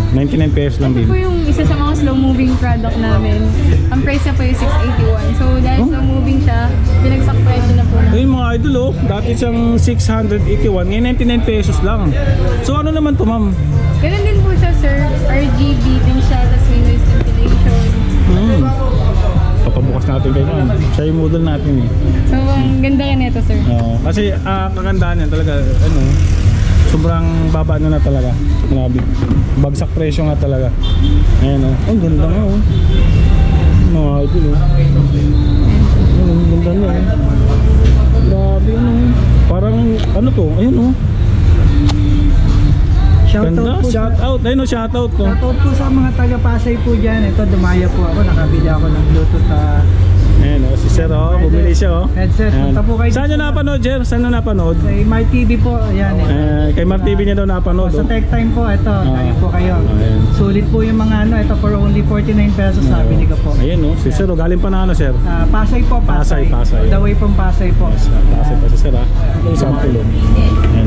99 pesos lang Ito din. po yung isa sa mga slow moving product namin. Ang price niya po yung 681. So dahil slow moving siya, binagsak presyo na po. Ayun mga idol oh, dati siyang 681, ngayon 99 pesos lang. So ano naman to ma'am? Ganun din po siya sir, RGB din siya, tapos may noise cancellation. Papabukas natin kayo ma'am. Siya yung model natin eh. So ang ganda rin ito sir. Kasi kagandahan yan talaga, ano, sobrang baba na talaga. Grabe. Bagsak presyo nga talaga. Ayan oh. Ang ganda nga oh. Mga idol oh. Ang ganda niya oh. Grabe ano. Parang ano to? Ayun oh. Ganda. Shout out. Ayun oh, shout out ko. Shoutout po sa mga taga-Pasay po dyan. Ito, dumaya po ako. Nakabili ako ng Bluetooth Ayan oh, si Sir oh. Bumili siya oh. headset. Ayan. Punta po kayo. Saan nyo napanood, Jer? Saan nyo napanood? Kay My TV po. Ayan. Kay Mar TV niya daw napanood Sa oh. Tech Time po. Ito, tayo po kayo. Ayan. Sulit po yung mga ano. Ito for only 49 pesos sabi ko po. Ayun oh, si Sir oh. Galing pa na ano, Sir? Pasay po. Pasay. The way from Pasay po. Pasay pa si Sir ha. Sample oh. Ayan.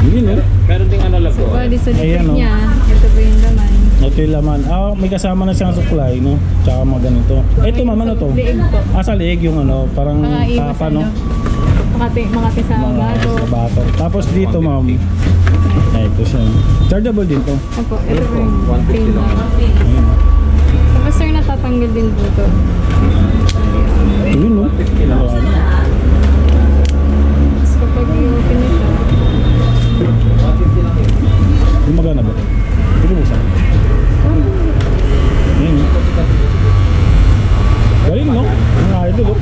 Yun eh. Meron ding analog So po. bali sa Ayan, likod oh. niya, ito po yung laman. Ito yung laman. May kasama na siyang supply, no? Tsaka mga ganito. Ito ma'am, ano to? Liig po. Sa liig yung ano, parang Pakaiwas tapa, no? Makati sa bato. Sa bato. Tapos dito ma'am, ito siya. Chargeable din to. Opo, ito po yung 150 same lang. lang. Ayun. Tapos sir, natatanggal din po ito. Yun, no? Tapos kapag i-open nyo siya, Yung magana ba? Ito mo sa. Ayun, no? Galing, no? Mga idol, oh.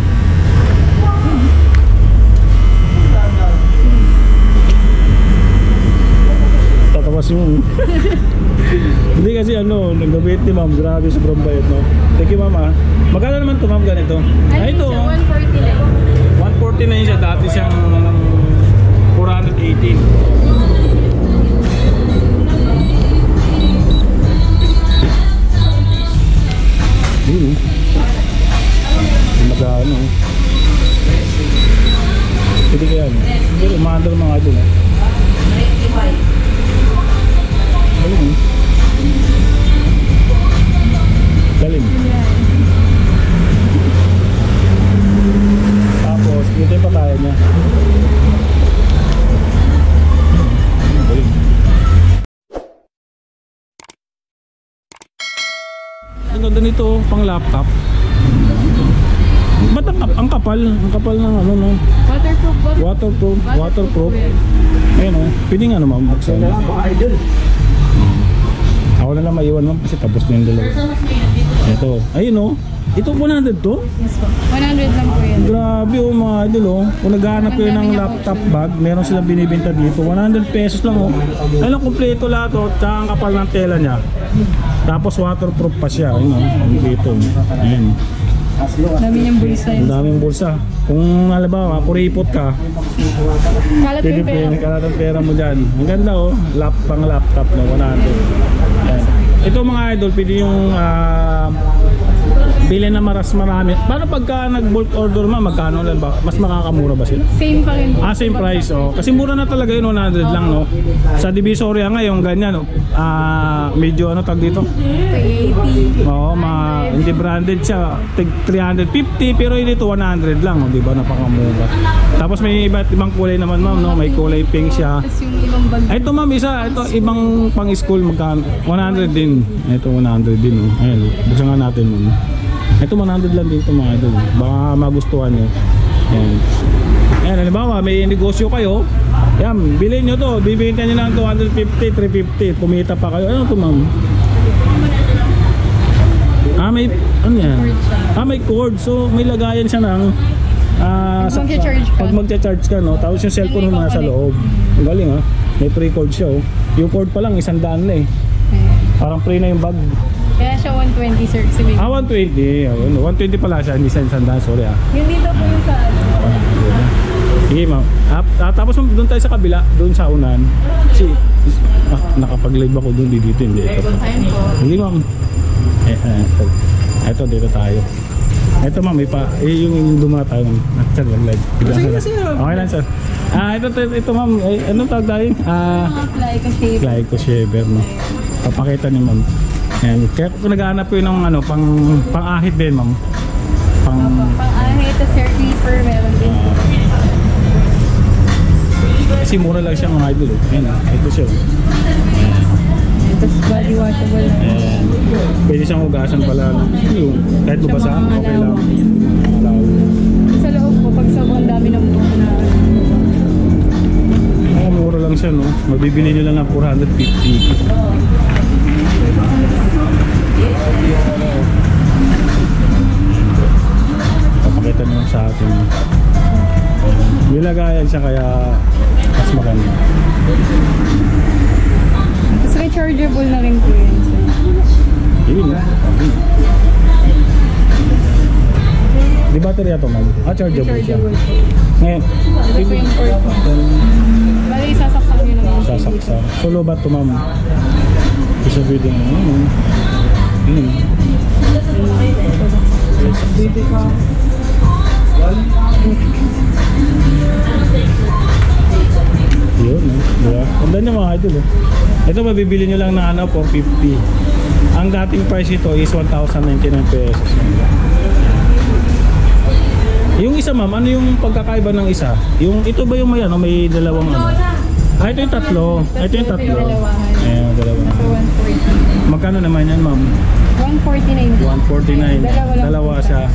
Tatawas yung hindi kasi ano, nagabit ni ma'am, grabe sobrang bayad, no? Thank you ma'am ah. Magkano naman to ma'am ganito? ano Ito, siya, 140 lang. 140 na yun siya, dati siyang 480. Yun, magano. Pwede kaya ano? Pero umaandar mga idol. Ayun. Galing. Tapos, dito yung patayan niya. Galing. Ang ganda nito, pang laptop. Ba't ang kapal ng ano no? Waterproof. Waterproof. Ayun oh, pwede nga naman buksan. Ako na lang maiwan ma'am kasi tapos na yung dalawa. Ito, ayun oh. Ito 100 to? Yes po. 100 lang po yan. Grabe oh mga idol oh. Kung naghahanap kayo ng laptop bag, meron silang binibenta dito. 100 pesos lang oh. Ayun, kompleto lahat oh. Tsaka ang kapal ng tela niya. Tapos waterproof pa siya. Ayun oh, dito. Ayun. Dami niyang bulsa yun. Ang daming bulsa. Kung halimbawa, kuripot ka, Kalat pwede yung po pera. yung kalat ng pera mo dyan. Ang ganda oh, pang laptop na 100. Ayan. Ito mga idol, pwede yung bili na marami. Paano pagka nag-bulk order magkano lang ba? Mas makakamura ba sila? Same pa rin po. Same price oh. Kasi mura na talaga yun, 100 lang no. Sa Divisoria ngayon ganyan oh. Medyo ano tag dito? 80. Oo, hindi branded siya. 350 pero yun ito 100 lang, oh, di ba? Napakamura. Tapos may iba't ibang kulay naman ma'am no. May kulay pink siya. Tapos yung ibang bag. Ito ma'am, ito ibang pang school magkano? 100 din. Ito 100 din oh. Ayun, buksan nga natin ma'am. Ito 100 lang dito mga idol. Baka magustuhan nyo. Ayan. Ayan, halimbawa may negosyo kayo. Yan, bilhin nyo to. Bibigyan nyo ng 250, 350. Kumita pa kayo. Ano to ma'am? May, ano yan? May cord. So may lagayan siya ng Magcha-charge ka. pag magcha-charge ka no. Tapos yung cellphone mo nasa loob. Ang galing ha. May free cord siya oh. Yung cord pa lang 100 na eh. Parang free na yung bag. Kaya siya 120 sir. Kasi may... 120. Ayun, 120 pala siya, hindi siya 100. Sorry ah. Yung dito po yung sa ano. Sige ma'am. Tapos doon tayo sa kabila, doon sa unan. Kasi nakapag-live ako doon dito, hindi ito. Ayun po. Sige ma'am. Ito dito tayo. Ito ma'am, yung dumata tayo. Sir, live. Sige, sir. Okay lang sir. Ito ma'am, anong tawag tayo? Mga fly ka shape. Glyco shaver, no? Papakita ni ma'am. Ayan. Kaya kung nag-aanap ko yun ng ano, pang-ahit din ma'am. Pang-ahit, tas hair clipper, meron din. Kasi mura lang siya mga idol. Ayan, ito siya. Tapos body washable na. Ayan. Pwede siyang hugasan pala. Yung, kahit bubasaan, okay lang. Sa loob ko, pag sobrang dami ng buhok na Mura lang siya, no? Mabibili nyo lang ng 450. Papakita nyo sa atin. Nilagayan siya kaya mas maganda. tapos rechargeable na rin po yun. Yun, no? Di battery ito, ma'am? Chargeable siya. Rechargeable po. Ngayon, Ito po yung port mo. Bali, sasaksak nyo naman. sasaksa. Solo ba ito, ma'am? Isa video mo. Yun. Yun, no? Diba? Ganda niya mga idol, eh. Ito mabibili nyo lang na ano, 450. Ang dating price ito is 1,099 pesos. Yung isa ma'am, ano yung pagkakaiba ng isa? Yung ito ba yung may ano, may dalawang ano? Ito yung tatlo. Ito yung tatlo. Ayan, dalawa. So, 140. Magkano naman yan ma'am? 149. 149. Dalawa siya.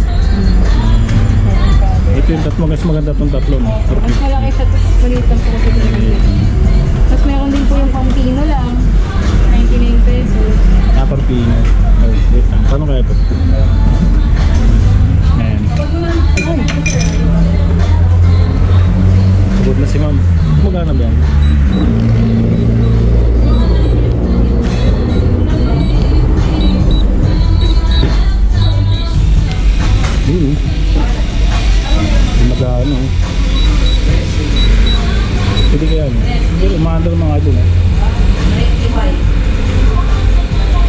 Ito yung tatlo, mas maganda itong tatlo, no? Mas malaki siya, tapos maliit lang po kasi pinagigit. Tapos meron din po yung pampino lang. 99 pesos. Per pino. Oh, wait lang. Paano kaya ito? Ayan. Pagod na si ma'am. Magkano ba yan? Yun, magkano? Pwede kaya ano? Pero umaandar mga doon, eh.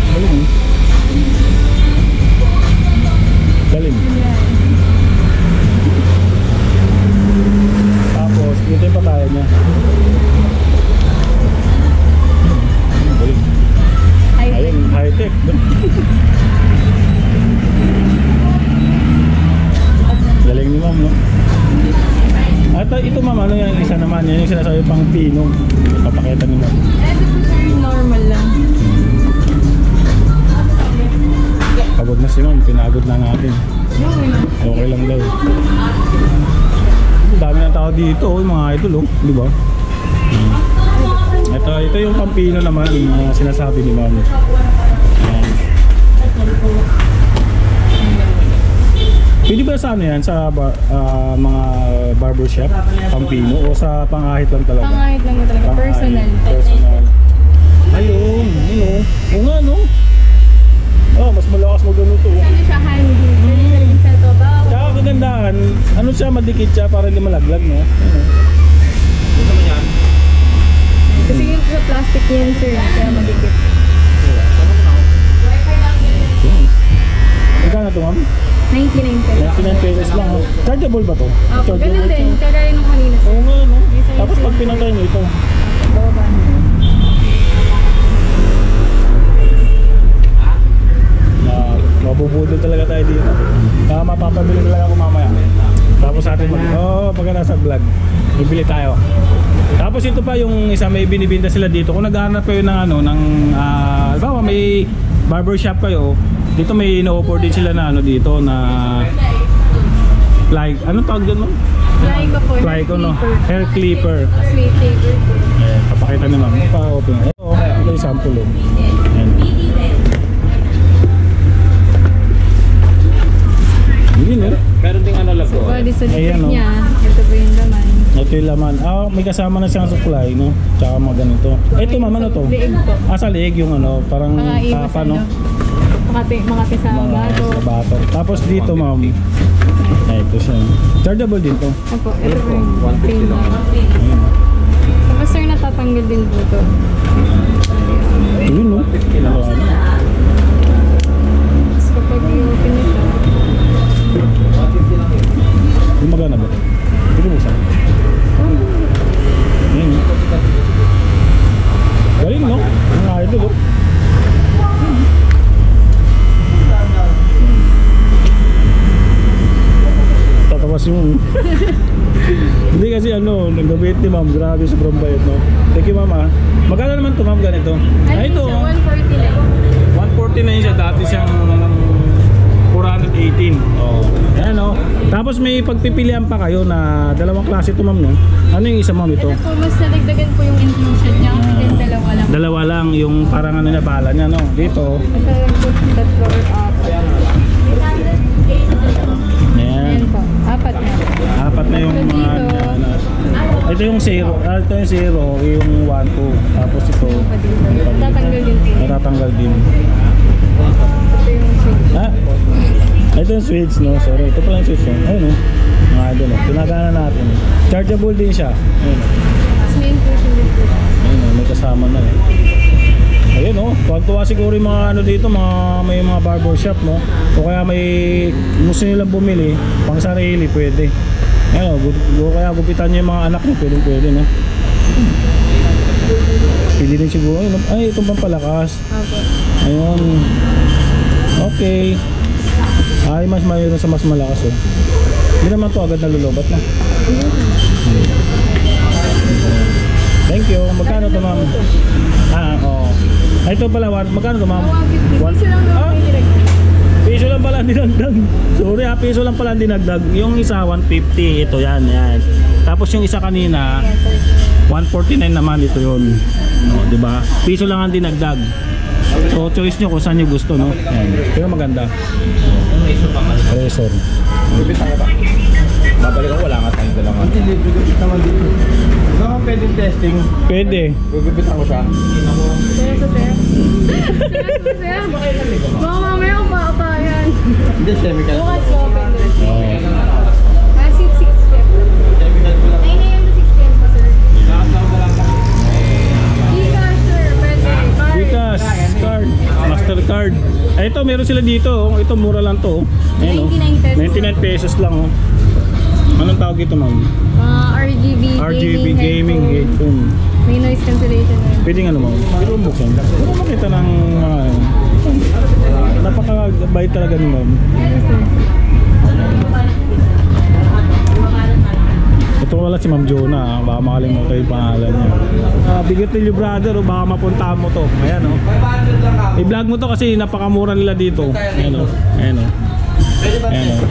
Galing, eh. Galing. Tapos, dito yung pataya niya. Galing. Ayun, high-tech. Galing ni ma'am, no? At ito ma'am, ano yung isa naman? Yan yung sinasabi pang pino. Papakita ni ma'am. Normal lang. Pagod na si ma'am, pinagod na natin. Okay lang daw. Dami ng tao dito, oh, mga idol, oh, di ba? Ito yung pampino naman, yung sinasabi ni ma'am. Pwede ba sa ano yan? Sa mga barbershop? Pampino? O sa pangahit lang talaga? Pangahit lang mo talaga. Personal. Personal. Ayun. Ayun. Oo nga, no? Oh, mas malakas magluto. Ano siya, handy. Pwede na rin sa to ba? Tsaka kagandahan, ano siya, madikit siya para hindi malaglag, no? Ano? Gusto mo yan? Kasi yung sa plastic yan, sir. Kaya magigit. Magkano ito, ma'am? 99 pesos. 99 pesos lang, ha? Chargeable ba to? Opo, ganun din. Kagaya nung kanina, sir. Oo nga, no? Tapos pag pinatay nyo ito. Baba. Mabubudol talaga tayo dito. Mapapabili talaga ako mamaya. Tapos sa atin pagka nasa vlog, bibili tayo. Tapos ito pa yung isa, may binibinta sila dito. Kung naghahanap kayo ng ano, ng halimbawa may barbershop kayo, dito may ino-offer din sila na ano dito na like, anong tawag doon, no? Flyco po. Flyco, no? Hair clipper. Sweet flavor po. Ayan, papakita ni ma'am. Pa-open. Ito yung sample, oh. Ayan. Yun, eh. Meron ding ano lang po. Bali sa Ayan, likod oh. niya. Ito po yung laman. Ito yung laman. May kasama na siyang supply, no? Tsaka mga ganito. Ito, ma'am, ano to? Liig po. Sa liig yung ano, parang Pakaiwas tapa, no? Makati sa bato. Sa bato. Tapos dito, ma'am. Ito siya. Chargeable din to. Opo, ito po yung 150 lang. Ayun. Tapos sir, natatanggal din po ito. Yun, no? Ano? Tapos kapag i-open nyo siya, Yung magana ba? Hindi mo saan? idol oh. Tatawas yung hindi kasi ano, nagabit ni ma'am, grabe sobrang bayad no. Thank you ma'am ah. Magkano naman to ma'am ganito? Ano Ito siya? oh. 140 lang. 149 siya, dati siyang 418. Oh. Ayan oh. Tapos may pagpipilian pa kayo na dalawang klase to ma'am no. Ano yung isa ma'am ito? Ito po, mas nadagdagan po yung inclusion niya kasi din dalawa lang. Dalawa lang yung parang ano na bala niya no. Dito. Ito lang po, tatlo or apat. Ayan. Ayan po, apat na. Apat na yung Ito mga dito. ito yung 0, ito yung 0, yung 1, 2. Tapos ito Yung pa dito. Tatanggal din po. natatanggal din. Ito yung switch. Ah, ito yung switch no. Sorry, ito pala yung switch no. Ayun no. Mga idol no. Pinagana natin. Chargeable din siya. Ayun no. Tapos may inclusion din po. Ayun no, may kasama na eh. Ayun no, tuwa siguro yung mga ano dito, may mga barber shop no. O kaya may gusto nilang bumili, pang sarili pwede. Ayun no, kaya gupitan niyo yung mga anak niyo, pwede no. Pwede din siguro, ay itong pampalakas. Apo. Ayun. Okay. Ay, mas mayroon sa mas malakas oh. Hindi naman to agad nalulubat na. Thank you. Magkano to ma'am? Ah, oo. Ay, ito pala, magkano to ma'am? 150. Piso lang Ah? naman yung direct. Piso lang pala ang dinagdag. Sorry ha, piso lang pala ang dinagdag. Yung isa 150, ito yan, yan. Tapos yung isa kanina 149 naman, ito yun. O, diba? Piso lang ang dinagdag. So choice nyo kung saan nyo gusto no. Yan. Pero maganda. Razor. Babalik ako, wala nga tayong dalawa. Hindi, gugupit naman dito. Baka pwedeng testing. Pwede. Gugupit ako siya. Seryoso, sir? Seryoso, sir? Baka mamaya umaakayan. Hindi, chemical. Bukas ko, pwede. Oo. Kasi 6 step. 9 a.m. to 6 p.m. pa, sir. Gcash, sir. Pwede. Card. Gcash, card, Mastercard. Ay, ito meron sila dito. Oh. Ito mura lang to. Oh. Ayan, oh. 99 pesos. 99 pesos lang oh. Anong tawag ito ma'am? RGB, RGB gaming headphone. headphone. May noise cancellation na yun. Pwede nga naman. Pwede mong buksan. Pwede makita ng mga napakabait talaga ni ma'am. Yes, sir. Ito wala si Ma'am Jonah, baka makalimutan yung pangalan niya. Bigotilyo brother, oh, baka mapuntahan mo to. Ayan o. Oh. I-vlog mo to kasi napakamura nila dito. Ayan o. Oh. Ayan o. Oh. Ayan o. Oh.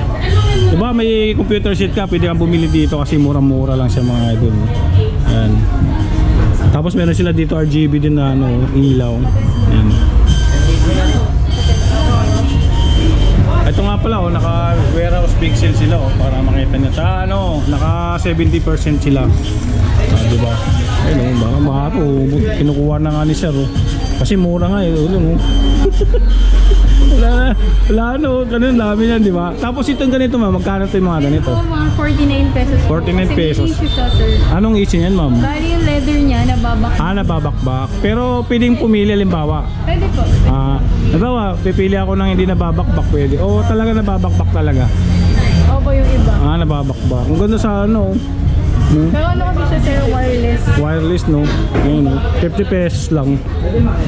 Diba may computer sheet ka, pwede kang bumili dito kasi mura-mura lang siya mga idol. Ayan. Tapos meron sila dito RGB din na ano, ilaw. Ayan. Ito nga pala oh, naka warehouse pixel sila oh, para makita niya. Ano, naka 70% sila. Diba? Ayun oh, baka makapo, kinukuha na nga ni Sir oh. Kasi mura nga eh, ulo oh. Wala ano, ganun dami yan, di ba? Tapos itong ganito ma'am, magkano ito yung mga ganito? Ito, mga 49 pesos. 49 pesos. Kasi may issue siya, sir. Anong issue niyan ma'am? Bali yung leather niya, nababak. Nababakbak. Pero pwedeng pumili halimbawa. Pwede po. Halimbawa, pipili ako ng hindi nababakbak pwede. O talaga nababakbak talaga. Opo yung iba. Nababakbak. Ang ganda sa ano. Pero ano kasi siya, sir, wireless. Wireless no. Ayun no. 50 pesos lang.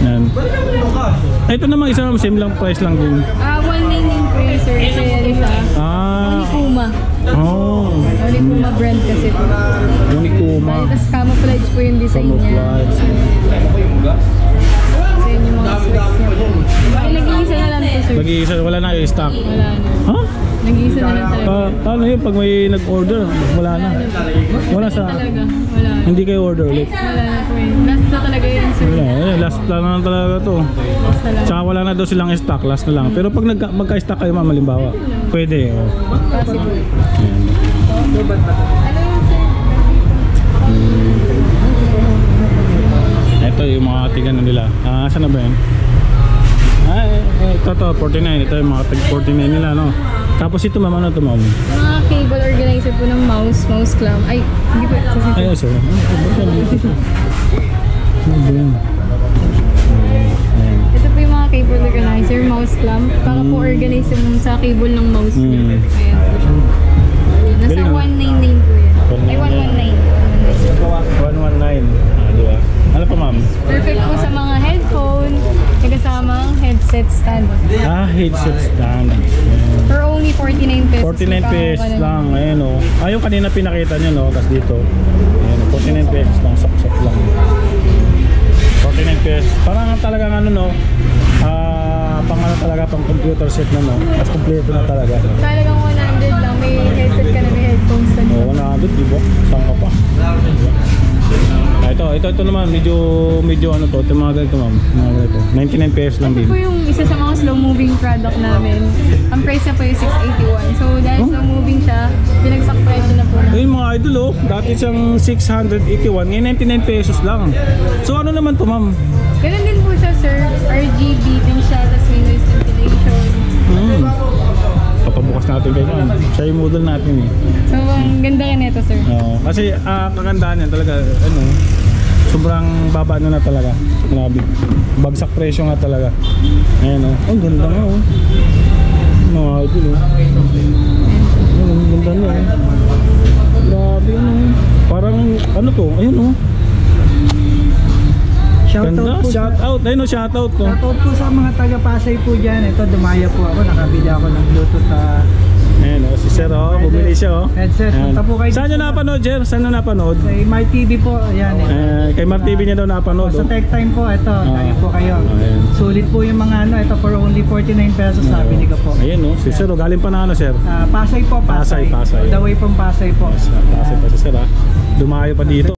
Yan. Ito naman isa naman same lang price lang din. 199 po yun, sir. Kaya rin siya. Unikuma. Oh. Unikuma brand kasi po. Unikuma. Tapos camouflage po yung design niya. Camouflage. Kasi yun yung mga specs niya po. Ay, nag-iisa na lang po, sir. Nag-iisa, wala na i-stock. Wala na. Ha? Nag-iisa na lang talaga. Paano yun pag may nag-order? Wala na. Wala sa... Talaga. Wala na. Hindi kayo order ulit. Wala na po yun. Last na talaga yun, sir. Wala, last lang na talaga to. Last na lang. Tsaka wala na daw silang stock, last na lang. Pero pag magka-stock kayo ma'am, halimbawa, pwede. Oh. Possible. Ayan. Ano yun, sir? Ito yung mga tigan na nila. Saan na ba yan? Ito 49. Ito yung mga tag 49 nila, no? Tapos ito ma'am, ano ito ma'am? Mga cable organizer po ng mouse clamp. Ay, hindi po. Ay, sorry. Ano ba yan? Ayan. Ito po yung mga cable organizer, mouse clamp. Para po organize mo sa cable ng mouse niyo. Ayan po siya. Nasa Galing, ah. 199 po yan. Ay, 119. 119. Diba? Ano pa ma'am? Perfect po sa mga headphones. headset stand. Headset stand. For only 49 pesos. 49 pesos lang. Ayan o. Yung kanina pinakita nyo, no? Tapos dito. Ayan o. 49 pesos lang. Sok-sok lang. 49 pesos. Parang talagang ano, no? Pang ano talaga, pang computer set na, no? Tapos kompleto na talaga. Talagang 100 lang. May headset ka na, may headphones ka na. Oo, 100, di ba? Saan ka pa? Ito naman, medyo ano to, ito mga ganito ma'am, mga ganito. 99 pesos lang din. Ito po yung isa sa mga slow moving product namin. Ang price na po yung 681. So dahil slow moving siya, binagsak presyo na po na. Ayun mga idol oh, dati siyang 681, ngayon 99 pesos lang. So ano naman to ma'am? Ganun din po siya sir, RGB din siya, tapos may noise cancellation. Papabukas natin kayo ma'am. Siya yung model natin eh. So ang ganda ka nito sir. Kasi kagandahan yan talaga, ano, sobrang baba na talaga. Grabe. Bagsak presyo nga talaga. Ayan oh. Ang ganda nga oh. Mga idol oh. Ang ganda niya oh. Grabe ano. Parang ano to? Ayun oh. Ganda. Shout out. Ayun oh, shout out to. Shoutout po sa mga taga Pasay po dyan. Ito, dumaya po ako. Nakabili ako ng Bluetooth Ayan oh, si Sir oh. Bumili siya oh. headset. Punta po kayo. Saan nyo napanood, Jer? Saan nyo napanood? Kay My TV po. Ayan. Kay Mar TV niya daw napanood Sa oh. Tech Time po. Ito, tayo po kayo. Ayan. Sulit po yung mga ano. Ito for only 49 pesos. Sabi ko po. Ayan oh, si Sir oh. Galing pa na ano, Sir? Pasay po. Pasay. All the way from Pasay po. Pasay pa si Sir ah. Dumayo pa dito.